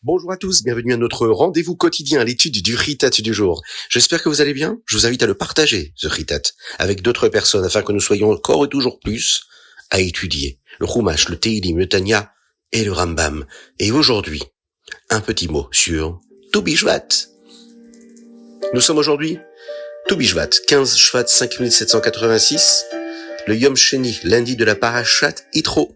Bonjour à tous, bienvenue à notre rendez-vous quotidien à l'étude du Ritat du jour. J'espère que vous allez bien. Je vous invite à le partager, ce Ritat, avec d'autres personnes afin que nous soyons encore et toujours plus à étudier le Chumash, le Teilim, le Tanya et le Rambam. Et aujourd'hui, un petit mot sur Tu Bishvat. Nous sommes aujourd'hui Tu Bishvat, 15 Shvat 5786, le Yom Sheni, lundi de la Parashat Yitro.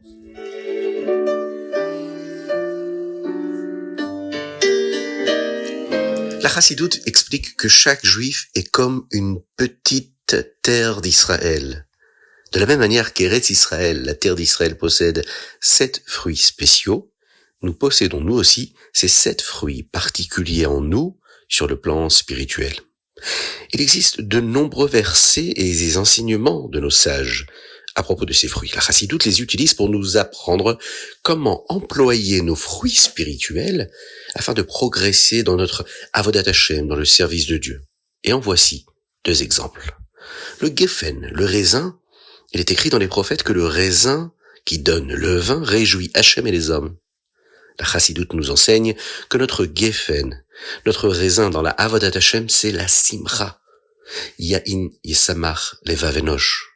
La Chassidoute explique que chaque juif est comme une petite terre d'Israël. De la même manière qu'Eretz Israël, la terre d'Israël, possède 7 fruits spéciaux, nous possédons nous aussi ces 7 fruits particuliers en nous sur le plan spirituel. Il existe de nombreux versets et des enseignements de nos sages à propos de ces fruits. La Chassidoute les utilise pour nous apprendre comment employer nos fruits spirituels afin de progresser dans notre Avodat Hashem, dans le service de Dieu. Et en voici 2 exemples. Le Geffen, le raisin, il est écrit dans les prophètes que le raisin qui donne le vin réjouit Hashem et les hommes. La Chassidoute nous enseigne que notre Geffen, notre raisin dans la Avodat Hashem, c'est la Simcha. Yain Yesamach Levav Enosh.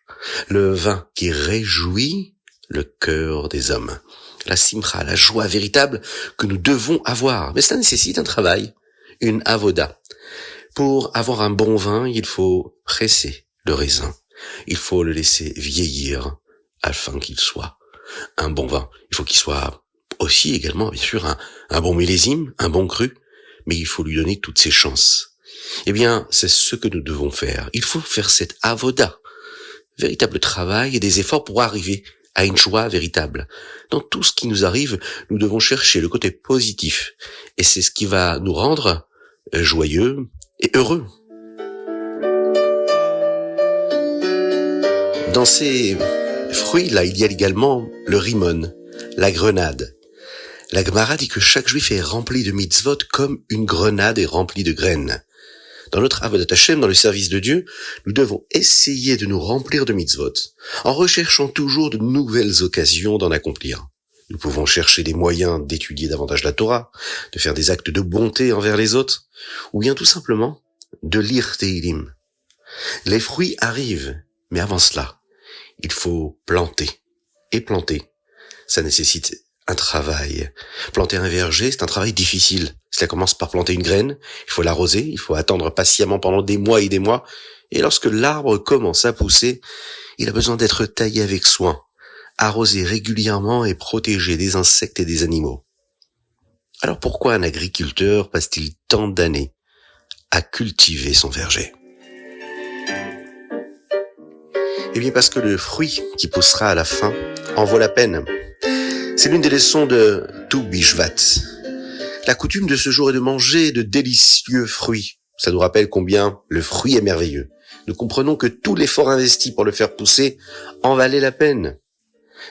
Le vin qui réjouit le cœur des hommes. La simcha, la joie véritable que nous devons avoir. Mais cela nécessite un travail, une avoda. Pour avoir un bon vin, il faut presser le raisin. Il faut le laisser vieillir afin qu'il soit un bon vin. Il faut qu'il soit aussi également, bien sûr, un bon millésime, un bon cru, mais il faut lui donner toutes ses chances. Eh bien, c'est ce que nous devons faire. Il faut faire cette avoda. Véritable travail et des efforts pour arriver à une joie véritable. Dans tout ce qui nous arrive, nous devons chercher le côté positif. Et c'est ce qui va nous rendre joyeux et heureux. Dans ces fruits-là, il y a également le rimon, la grenade. La Gemara dit que chaque juif est rempli de mitzvot comme une grenade est remplie de graines. Dans notre Avodat Hashem, dans le service de Dieu, nous devons essayer de nous remplir de mitzvot, en recherchant toujours de nouvelles occasions d'en accomplir. Nous pouvons chercher des moyens d'étudier davantage la Torah, de faire des actes de bonté envers les autres, ou bien tout simplement de lire Teilim. Les fruits arrivent, mais avant cela, il faut planter. Et planter, ça nécessite un travail. Planter un verger, c'est un travail difficile. Cela commence par planter une graine, il faut l'arroser, il faut attendre patiemment pendant des mois et des mois, et lorsque l'arbre commence à pousser, il a besoin d'être taillé avec soin, arrosé régulièrement et protégé des insectes et des animaux. Alors pourquoi un agriculteur passe-t-il tant d'années à cultiver son verger? Eh bien parce que le fruit qui poussera à la fin en vaut la peine. C'est l'une des leçons de Tu Bishvat. La coutume de ce jour est de manger de délicieux fruits. Ça nous rappelle combien le fruit est merveilleux. Nous comprenons que tout l'effort investi pour le faire pousser en valait la peine.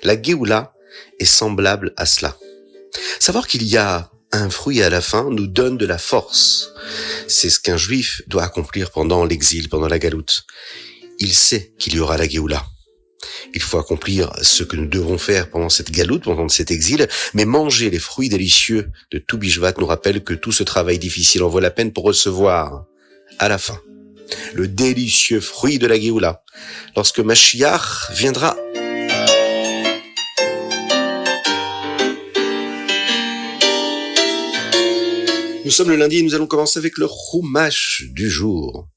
La Géoula est semblable à cela. Savoir qu'il y a un fruit à la fin nous donne de la force. C'est ce qu'un juif doit accomplir pendant l'exil, pendant la galoute. Il sait qu'il y aura la Géoula. Il faut accomplir ce que nous devons faire pendant cette galoute, pendant cet exil, mais manger les fruits délicieux de Tu Bishvat nous rappelle que tout ce travail difficile en vaut la peine pour recevoir, à la fin, le délicieux fruit de la Géoula, lorsque Mashiach viendra. Nous sommes le lundi et nous allons commencer avec le Chumash du jour.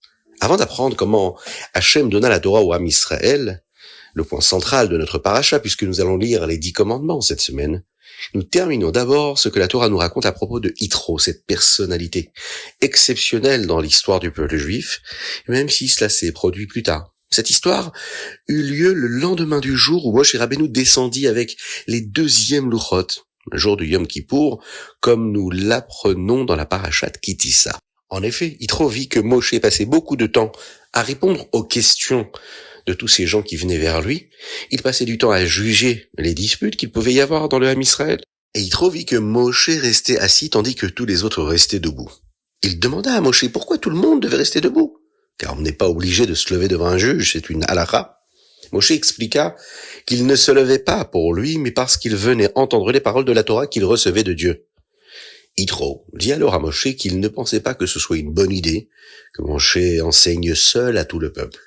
Avant d'apprendre comment Hachem donna la Torah au Ham Israël, le point central de notre paracha, puisque nous allons lire les 10 commandements cette semaine, nous terminons d'abord ce que la Torah nous raconte à propos de Yitro, cette personnalité exceptionnelle dans l'histoire du peuple juif, même si cela s'est produit plus tard. Cette histoire eut lieu le lendemain du jour où Moshe Rabbeinu descendit avec les 2e Luchot, le jour du Yom Kippour, comme nous l'apprenons dans la parashat Kitissa. En effet, Yitro vit que Moshe passait beaucoup de temps à répondre aux questions de tous ces gens qui venaient vers lui. Il passait du temps à juger les disputes qu'il pouvait y avoir dans le Ham Israël. Et Yitro vit que Moshe restait assis tandis que tous les autres restaient debout. Il demanda à Moshe pourquoi tout le monde devait rester debout. Car on n'est pas obligé de se lever devant un juge, c'est une halakha. Moshe expliqua qu'il ne se levait pas pour lui, mais parce qu'il venait entendre les paroles de la Torah qu'il recevait de Dieu. Yitro dit alors à Moshe qu'il ne pensait pas que ce soit une bonne idée que Moshe enseigne seul à tout le peuple.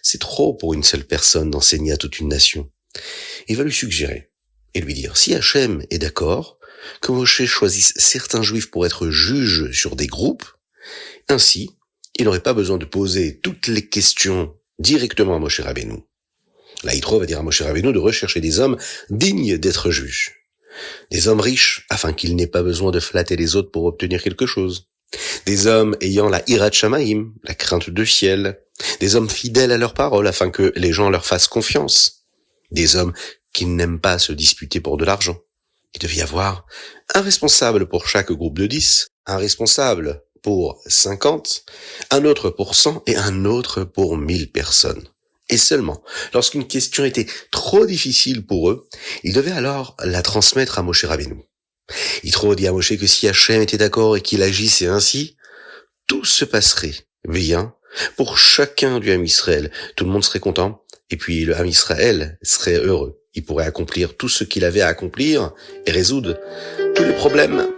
C'est trop pour une seule personne d'enseigner à toute une nation. Il va lui suggérer et lui dire, si Hachem est d'accord, que Moshe choisisse certains juifs pour être juges sur des groupes, ainsi, il n'aurait pas besoin de poser toutes les questions directement à Moshe Rabbeinu. Là, Yitro va dire à Moshe Rabbeinu de rechercher des hommes dignes d'être juges. Des hommes riches, afin qu'ils n'aient pas besoin de flatter les autres pour obtenir quelque chose. Des hommes ayant la hirat shamaim, la crainte du ciel. Des hommes fidèles à leur parole, afin que les gens leur fassent confiance. Des hommes qui n'aiment pas se disputer pour de l'argent. Il devait y avoir un responsable pour chaque groupe de 10, un responsable pour 50, un autre pour 100 et un autre pour 1000 personnes. Et seulement, lorsqu'une question était trop difficile pour eux, ils devaient alors la transmettre à Moshe Rabbeinu. Yitro dit à Moshe que si Hachem était d'accord et qu'il agissait ainsi, tout se passerait bien pour chacun du Ham Israël. Tout le monde serait content, et puis le Ham Israël serait heureux. Il pourrait accomplir tout ce qu'il avait à accomplir et résoudre tous les problèmes.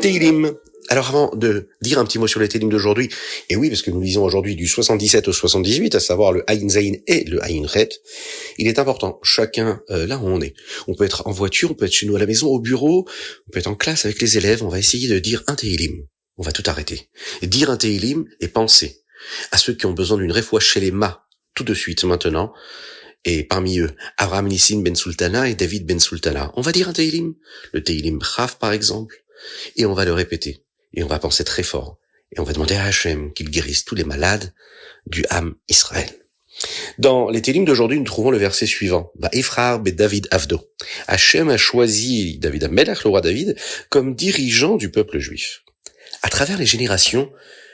Tehillim. Alors avant de dire un petit mot sur les Tehillim d'aujourd'hui, et oui, parce que nous lisons aujourd'hui du 77 au 78, à savoir le Ayin Zayin et le Ayin Chet, il est important, chacun là où on est. On peut être en voiture, on peut être chez nous à la maison, au bureau, on peut être en classe avec les élèves, on va essayer de dire un Tehillim. On va tout arrêter. Dire un Tehillim et penser à ceux qui ont besoin d'une refoua chez les ma tout de suite maintenant, et parmi eux, Abraham Nissim Ben Sultana et David Ben Sultana. On va dire un Tehillim, le Tehillim Chaf par exemple, et on va le répéter, et on va penser très fort, et on va demander à Hachem qu'il guérisse tous les malades du Ham Israël. Dans les Tehillim d'aujourd'hui, nous trouvons le verset suivant. Ifrar be David Avdo. Hachem a choisi David Amelach, le roi David, comme dirigeant du peuple juif. À travers les générations,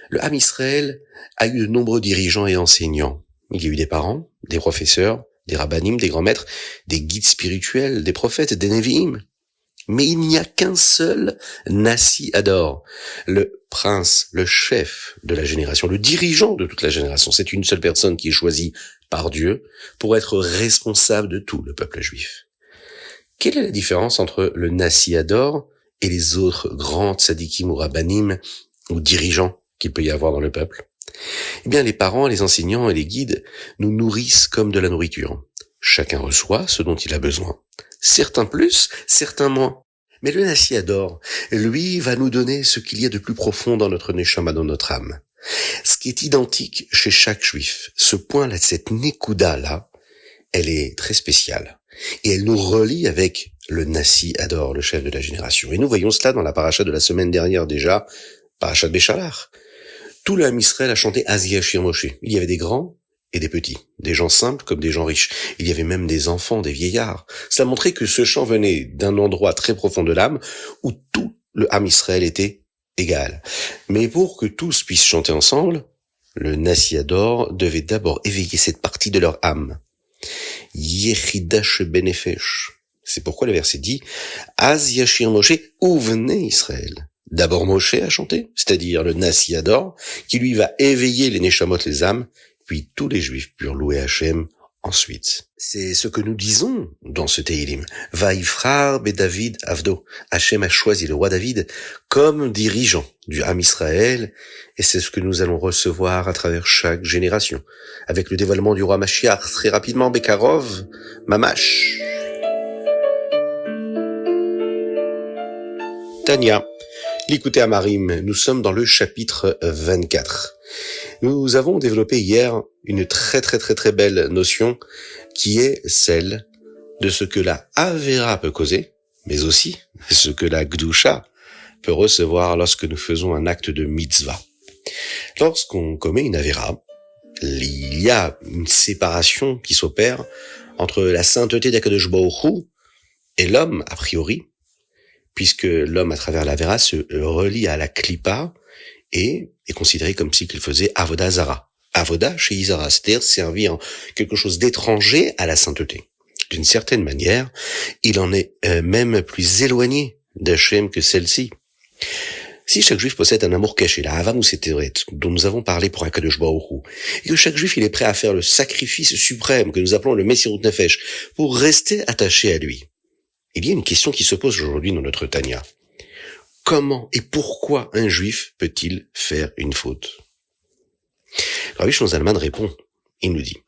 le Ham Israël a eu de nombreux dirigeants et enseignants. Il y a eu des parents, des professeurs, des rabbanim, des grands maîtres, des guides spirituels, des prophètes, des nevi'im. Mais il n'y a qu'un seul Nassi Ador, le prince, le chef de la génération, le dirigeant de toute la génération. C'est une seule personne qui est choisie par Dieu pour être responsable de tout le peuple juif. Quelle est la différence entre le Nassi Ador et les autres grands tzadikim ou rabbanim ou dirigeants qu'il peut y avoir dans le peuple? Eh bien, les parents, les enseignants et les guides nous nourrissent comme de la nourriture. Chacun reçoit ce dont il a besoin. Certains plus, certains moins. Mais le Nassi Ador, lui, va nous donner ce qu'il y a de plus profond dans notre neshama, dans notre âme. Ce qui est identique chez chaque juif. Ce point-là, cette nekuda-là, elle est très spéciale. Et elle nous relie avec le Nassi Ador, le chef de la génération. Et nous voyons cela dans la paracha de la semaine dernière déjà, paracha de Béchalach. Tout le Ham Israël a chanté Az Yashir Moshe. Il y avait des grands et des petits, des gens simples comme des gens riches. Il y avait même des enfants, des vieillards. Cela montrait que ce chant venait d'un endroit très profond de l'âme où tout le Ham Israël était égal. Mais pour que tous puissent chanter ensemble, le Nassi Ador devait d'abord éveiller cette partie de leur âme. Yechidash benefesh. C'est pourquoi le verset dit Az Yashir Moshe Uvnei Israël. D'abord Moshe a chanté, c'est-à-dire le Nassi Ador, qui lui va éveiller les neshamot, les âmes, puis tous les juifs purent louer Hachem ensuite. C'est ce que nous disons dans ce Tehillim. Vaifrar be David Avdo. Hachem a choisi le roi David comme dirigeant du Ham Israël, et c'est ce que nous allons recevoir à travers chaque génération. Avec le dévoilement du roi Mashiach très rapidement, Bekarov, Mamash. Tania. L'écoutez Amarim, nous sommes dans le chapitre 24. Nous avons développé hier une très belle notion qui est celle de ce que la Avera peut causer, mais aussi ce que la Gdusha peut recevoir lorsque nous faisons un acte de mitzvah. Lorsqu'on commet une Avera, il y a une séparation qui s'opère entre la sainteté d'Akadosh Baruch Hu et l'homme, a priori, puisque l'homme, à travers l'Avera, se relie à la Klippa et est considéré comme si qu'il faisait Avoda Zara. Avoda chez Izara, c'est-à-dire servir quelque chose d'étranger à la sainteté. D'une certaine manière, il en est même plus éloigné d'Hachem que celle-ci. Si chaque juif possède un amour caché, la Hava Mousseteret, dont nous avons parlé pour Akadosh Baruch Hu, et que chaque juif il est prêt à faire le sacrifice suprême que nous appelons le Messirut Nefesh pour rester attaché à lui, il y a une question qui se pose aujourd'hui dans notre Tanya. Comment et pourquoi un juif peut-il faire une faute? Rabbi Shlomo Zalman répond, il nous dit,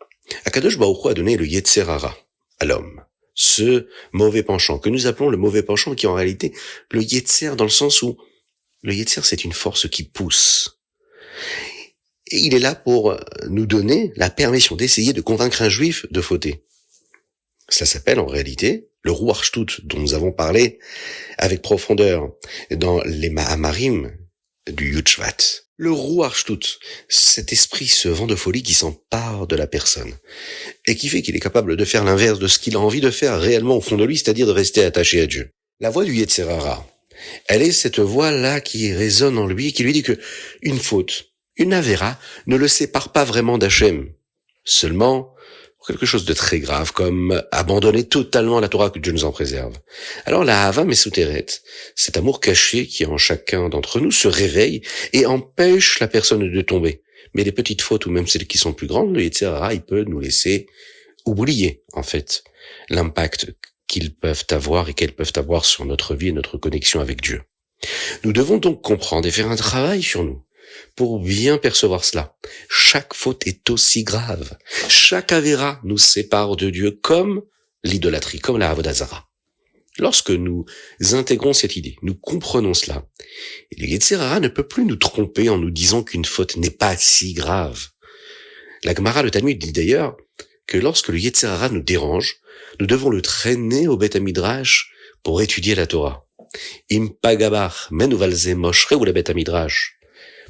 Akadosh Baruch Hu a donné le Yetzer Hara à l'homme, ce mauvais penchant, que nous appelons le mauvais penchant, qui est en réalité le Yetzer, dans le sens où le Yetzer c'est une force qui pousse. Et il est là pour nous donner la permission d'essayer de convaincre un juif de fauter. Cela s'appelle en réalité le Ruach Shtut, dont nous avons parlé avec profondeur dans les Mahamarim du Yud Shvat. Le Ruach Shtut, cet esprit, ce vent de folie qui s'empare de la personne et qui fait qu'il est capable de faire l'inverse de ce qu'il a envie de faire réellement au fond de lui, c'est-à-dire de rester attaché à Dieu. La voix du Yetzer Hara, elle est cette voix-là qui résonne en lui, qui lui dit que une faute, une avéra, ne le sépare pas vraiment d'Hachem. Seulement, pour quelque chose de très grave, comme abandonner totalement la Torah, que Dieu nous en préserve. Alors la Hava Mesuteret, cet amour caché qui est en chacun d'entre nous, se réveille et empêche la personne de tomber. Mais les petites fautes, ou même celles qui sont plus grandes, le Yetzer Hara, il peut nous laisser oublier, en fait, l'impact qu'ils peuvent avoir et qu'elles peuvent avoir sur notre vie et notre connexion avec Dieu. Nous devons donc comprendre et faire un travail sur nous pour bien percevoir cela. Chaque faute est aussi grave. Chaque avéra nous sépare de Dieu, comme l'idolâtrie, comme la Avodah Zara. Lorsque nous intégrons cette idée, nous comprenons cela, le Yetzer Hara ne peut plus nous tromper en nous disant qu'une faute n'est pas si grave. La Gemara, le Talmud, dit d'ailleurs que lorsque le Yetzer Hara nous dérange, nous devons le traîner au Beth Midrash pour étudier la Torah. Im pagabar men uvalze moshre ou la Beth Midrash.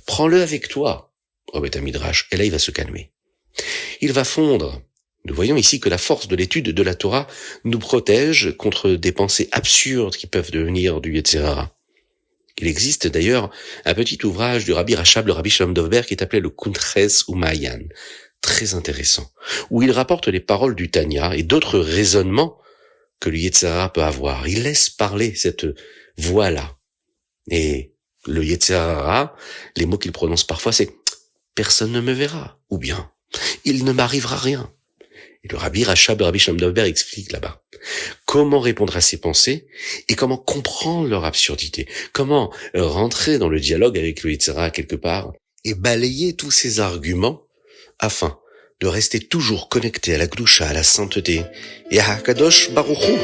Prends-le avec toi au Beth Midrash, et là il va se calmer. Il va fondre. Nous voyons ici que la force de l'étude de la Torah nous protège contre des pensées absurdes qui peuvent devenir du Yetzer Hara. Il existe d'ailleurs un petit ouvrage du Rabbi Rachab, le Rabbi Shalom Dovber, qui est appelé le Kuntres Umayan, très intéressant, où il rapporte les paroles du Tanya et d'autres raisonnements que le Yetzer Hara peut avoir. Il laisse parler cette voix-là. Et le Yetzer Hara, les mots qu'il prononce parfois, c'est « personne ne me verra » ou bien « il ne m'arrivera rien ». Et le Rabbi Rachab, le Rabbi Shalom Dovber explique là-bas comment répondre à ces pensées et comment comprendre leur absurdité, comment rentrer dans le dialogue avec le Yetzer Hara quelque part et balayer tous ces arguments afin de rester toujours connecté à la Gdusha, à la sainteté et à Hakadosh Baruch Hu.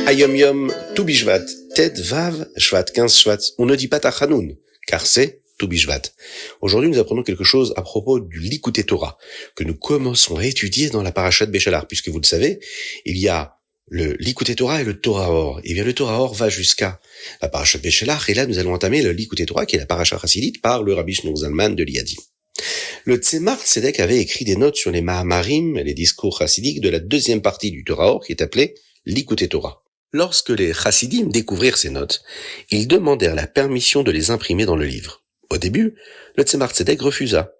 Ayom Yom Tu Bishvat, Tet Vav Shvat, 15 Shvat. On ne dit pas Tachanoun, car c'est Tu Bishvat. Aujourd'hui, nous apprenons quelque chose à propos du Likutei Torah, que nous commençons à étudier dans la Parashat Béchalar, puisque vous le savez, il y a le Likutei Torah et le Torah Or. Et bien, le Torah Or va jusqu'à la Parashat Béchalar, et là, nous allons entamer le Likutei Torah, qui est la Parashat Chassidite, par le Rabbi Shlomo Zalman de Liadi. Le Tzemar Tzedek avait écrit des notes sur les Mahamarim, les discours chassidiques de la deuxième partie du Torah Or, qui est appelée Likutei Torah. Lorsque les chassidim découvrirent ces notes, ils demandèrent la permission de les imprimer dans le livre. Au début, le Tzemar Tzedek refusa.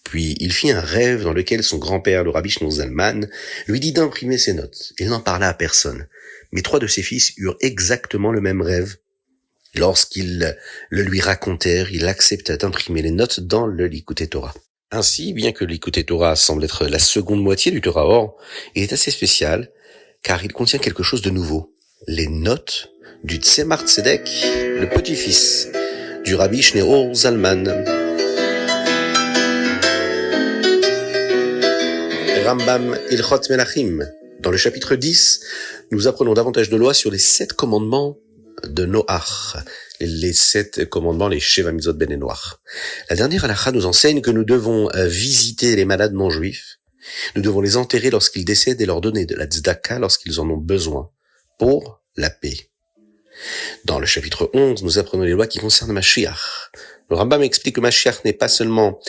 Puis il fit un rêve dans lequel son grand-père, le Rabbi Shlomo Zalman, lui dit d'imprimer ses notes. Il n'en parla à personne. Mais 3 de ses fils eurent exactement le même rêve. Lorsqu'ils le lui racontèrent, il accepta d'imprimer les notes dans le Likutei Torah. Ainsi, bien que le Likutei Torah semble être la seconde moitié du Torah Or, il est assez spécial, car il contient quelque chose de nouveau. Les notes du Tzemar Tzedek, le petit-fils du Rabbi Shneor Zalman. Rambam Ilchot Melachim. Dans le chapitre 10, nous apprenons davantage de lois sur les 7 commandements de Noach. Les 7 commandements, les Sheva Mitzvot Ben Noach. La dernière halakha nous enseigne que nous devons visiter les malades non juifs. Nous devons les enterrer lorsqu'ils décèdent et leur donner de la tzedaka lorsqu'ils en ont besoin, pour la paix. Dans le chapitre 11, nous apprenons les lois qui concernent Mashiach. Le Rambam explique que Mashiach n'est pas seulement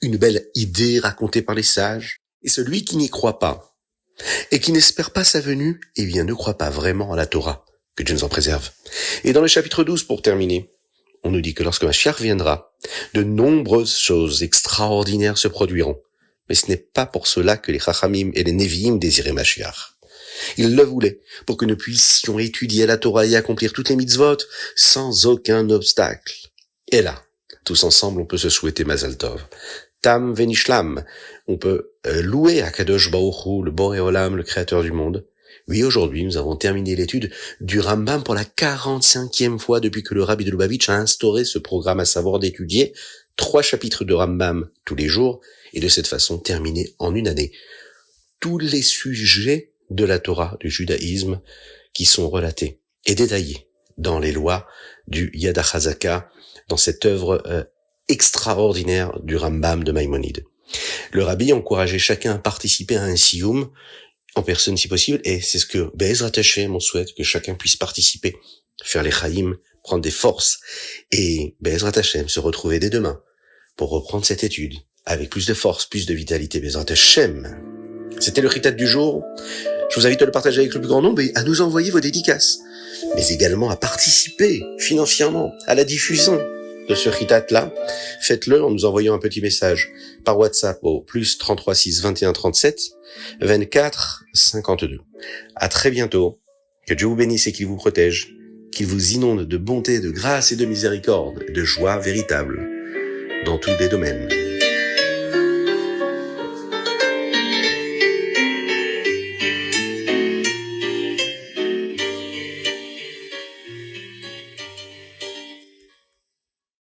une belle idée racontée par les sages, et celui qui n'y croit pas, et qui n'espère pas sa venue, eh bien ne croit pas vraiment à la Torah, que Dieu nous en préserve. Et dans le chapitre 12, pour terminer, on nous dit que lorsque Mashiach viendra, de nombreuses choses extraordinaires se produiront. Mais ce n'est pas pour cela que les Chachamim et les Neviim désiraient Mashiach. Il le voulait pour que nous puissions étudier la Torah et accomplir toutes les mitzvot sans aucun obstacle. Et là, tous ensemble, on peut se souhaiter Mazal Tov. Tam Venishlam. On peut louer Akadosh Baruch Hu, le Boré Olam, le créateur du monde. Oui, aujourd'hui, nous avons terminé l'étude du Rambam pour la 45e fois depuis que le Rabbi de Lubavitch a instauré ce programme, à savoir d'étudier 3 chapitres de Rambam tous les jours et de cette façon terminer en une année tous les sujets de la Torah, du judaïsme, qui sont relatés et détaillés dans les lois du Yad HaChazaka, dans cette œuvre extraordinaire du Rambam de Maïmonide. Le Rabbi encourageait chacun à participer à un siyum, en personne si possible, et c'est ce que Be'ezrat Hashem, on souhaite que chacun puisse participer, faire les chaïm, prendre des forces, et Be'ezrat Hashem se retrouver dès demain pour reprendre cette étude avec plus de force, plus de vitalité. Be'ezrat Hashem. C'était le Chitat du jour. Je vous invite à le partager avec le plus grand nombre et à nous envoyer vos dédicaces, mais également à participer financièrement à la diffusion de ce Chitat-là. Faites-le en nous envoyant un petit message par WhatsApp au plus 33 6 21 37 24 52. À très bientôt. Que Dieu vous bénisse et qu'il vous protège, qu'il vous inonde de bonté, de grâce et de miséricorde, et de joie véritable dans tous les domaines.